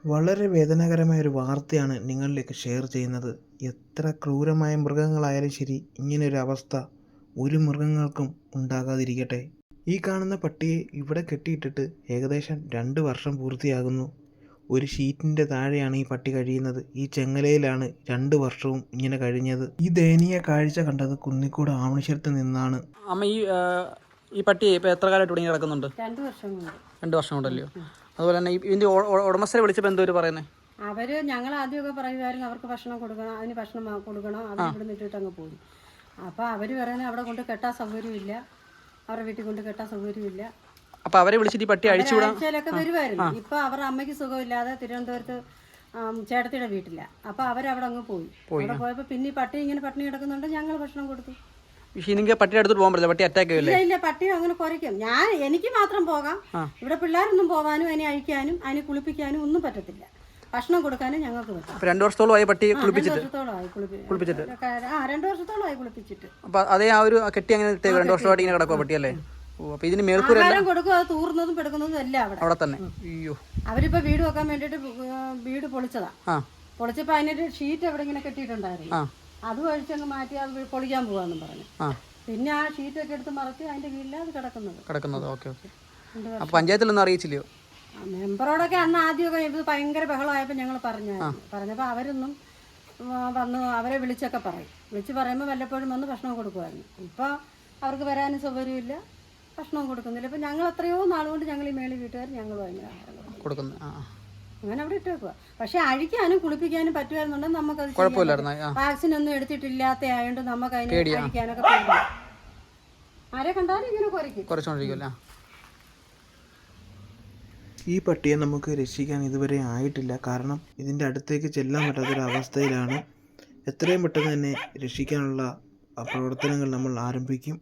വളരെ വേദനാകരമായ ഒരു വാർത്തയാണ് നിങ്ങളിലേക്ക് ഷെയർ ചെയ്യുന്നത്. എത്ര ക്രൂരമായ മൃഗങ്ങളായാലും ശരി, ഇങ്ങനൊരു അവസ്ഥ ഒരു മൃഗങ്ങൾക്കും ഉണ്ടാകാതിരിക്കട്ടെ. ഈ കാണുന്ന പട്ടിയെ ഇവിടെ കെട്ടിയിട്ടിട്ട് ഏകദേശം 2 വർഷം പൂർത്തിയാകുന്നു. ഒരു ഷീറ്റിൻ്റെ താഴെയാണ് ഈ പട്ടി കഴിയുന്നത്. ഈ ചെങ്ങലയിലാണ് 2 വർഷവും ഇങ്ങനെ കഴിഞ്ഞത്. ഈ ദയനീയ കാഴ്ച കണ്ടത് കുന്നിക്കോട് ആവണിശ്ശേരത്ത് നിന്നാണ്. അമ്മ ഈ പട്ടി ഇപ്പോൾ എത്ര കാലമായിട്ട് തുടങ്ങി കിടക്കുന്നുണ്ട്? 2 വർഷം കൊണ്ട്. 2 വർഷം കൊണ്ടല്ലോ. അതുപോലെ തന്നെ ഇതിൻ്റെ ഉടമസ്ഥരെ വിളിച്ചപ്പോൾ എന്തോ പറയുന്നത്? അവർ ഞങ്ങൾ ആദ്യമൊക്കെ പറയുമായിരുന്നു അവർക്ക് ഭക്ഷണം കൊടുക്കണം, അതിന് ഭക്ഷണം കൊടുക്കണം, അവർ ഇവിടെ നിന്നിട്ട് അങ്ങ് പോയി. അപ്പോൾ അവർ പറയുന്നത് അവിടെ കൊണ്ട് കെട്ടാൻ സൗകര്യമില്ല, അവരുടെ വീട്ടിൽ കൊണ്ട് കെട്ടാൻ സൗകര്യമില്ല. അപ്പോൾ അവരെ വിളിച്ചിട്ട് ഈ പട്ടി അഴിച്ചുവിടാൻ ആഴ്ചയിലൊക്കെ വരുമായിരുന്നു. ഇപ്പോൾ അവരുടെ അമ്മയ്ക്ക് സുഖമില്ലാതെ തിരുവനന്തപുരത്ത് ചേട്ടത്തിയുടെ വീട്ടില്ല. അപ്പോൾ അവരവിടെ അങ്ങ് പോയി. അവിടെ പോയപ്പോൾ പിന്നെ ഈ പട്ടി ഇങ്ങനെ പട്ടിണി കിടക്കുന്നുണ്ട്, ഞങ്ങൾ ഭക്ഷണം കൊടുത്തു. നിങ്ങൾക്ക് പട്ടിയുടെ അടുത്തോട്ട് പോകാൻ പറ്റില്ല, പട്ടി അറ്റാക്ക് ചെയ്യില്ലേ? ഇല്ല, പട്ടി അങ്ങനെ കുറയ്ക്കും. എനിക്ക് മാത്രം പോകാം, ഇവിടെ പിള്ളേരൊന്നും പോകാനും അതിനെ അഴിക്കാനും അതിനെ കുളിപ്പിക്കാനും ഒന്നും പറ്റത്തില്ല. ഭക്ഷണം കൊടുക്കാനും ഞങ്ങൾക്ക് പറ്റും. 2 വർഷത്തോളമായി പട്ടി കുളിപ്പിച്ചിട്ട്. 2 വർഷത്തോളമായി കുളിപ്പിച്ചിട്ട്. അപ്പോൾ അതേ ആ ഒരു കെട്ടി അങ്ങനെ 2 വർഷമായിട്ട് ഇങ്ങനെ കിടക്കുക പട്ടി അല്ലേ? അപ്പോൾ ഇതിന് മേൽക്കൂരെല്ലാം കൊടുക്കും, അത് തൂർന്നതും പെടുക്കുന്നതും എല്ലാം അവിടെ തന്നെ. അയ്യോ, അവരിപ്പോൾ വീട് വെക്കാൻ വേണ്ടിയിട്ട് വീട് പൊളിച്ചതാ. പൊളിച്ചപ്പോൾ അതിനൊരു ഷീറ്റ് എവിടെ ഇങ്ങനെ കെട്ടിയിട്ടുണ്ടായിരുന്നു, അത് കഴിച്ചങ്ങ് മാറ്റി അത് പൊളിക്കാൻ പോവാന്നും പറഞ്ഞു. പിന്നെ ആ ഷീറ്റൊക്കെ എടുത്ത് മറച്ച് അതിന്റെ കീഴിലാണ് അത് കിടക്കുന്നത്. ഓക്കെ. അപ്പോൾ പഞ്ചായത്തിലൊന്നും അറിയിച്ചില്ലയോ? മെമ്പറോടൊക്കെ അന്ന് ആദ്യമൊക്കെ ഇത് ഭയങ്കര ബഹളമായപ്പോൾ ഞങ്ങൾ പറഞ്ഞപ്പോൾ അവരൊന്നും വന്ന് അവരെ വിളിച്ചൊക്കെ വിളിച്ച് പറയുമ്പോൾ വല്ലപ്പോഴും വന്ന് ഭക്ഷണം കൊടുക്കുമായിരുന്നു. ഇപ്പോൾ അവർക്ക് വരാനും സൗകര്യമില്ല, ഭക്ഷണവും കൊടുക്കുന്നില്ല. ഇപ്പം ഞങ്ങൾ എത്രയോ നാളുകൊണ്ട് ഞങ്ങൾ ഈ മേളി വീട്ടുകാർ ഞങ്ങൾ ഭയങ്കര ആഹാരം കൊടുക്കുന്നു. അങ്ങനെ അവിടെ ഇട്ടേക്കുക. പക്ഷെ അഴിക്കാനും കുളിപ്പിക്കാനും പറ്റുമായിരുന്നുണ്ടെങ്കിൽ നമുക്കത് വാക്സിൻ ഒന്നും എടുത്തിട്ടില്ലാത്ത ആയതുകൊണ്ട് നമുക്ക് അതിനെ അഴിക്കാനൊക്കെ പറ്റില്ല. ആരെ കണ്ടാലും ഇങ്ങനെ കുറയ്ക്കും. ഈ പട്ടിയെ നമുക്ക് രക്ഷിക്കാൻ ഇതുവരെ ആയിട്ടില്ല. കാരണം ഇതിൻ്റെ അടുത്തേക്ക് ചെല്ലാൻ പറ്റാത്തൊരവസ്ഥയിലാണ്. എത്രയും പെട്ടെന്ന് തന്നെ രക്ഷിക്കാനുള്ള പ്രവർത്തനങ്ങൾ നമ്മൾ ആരംഭിക്കും.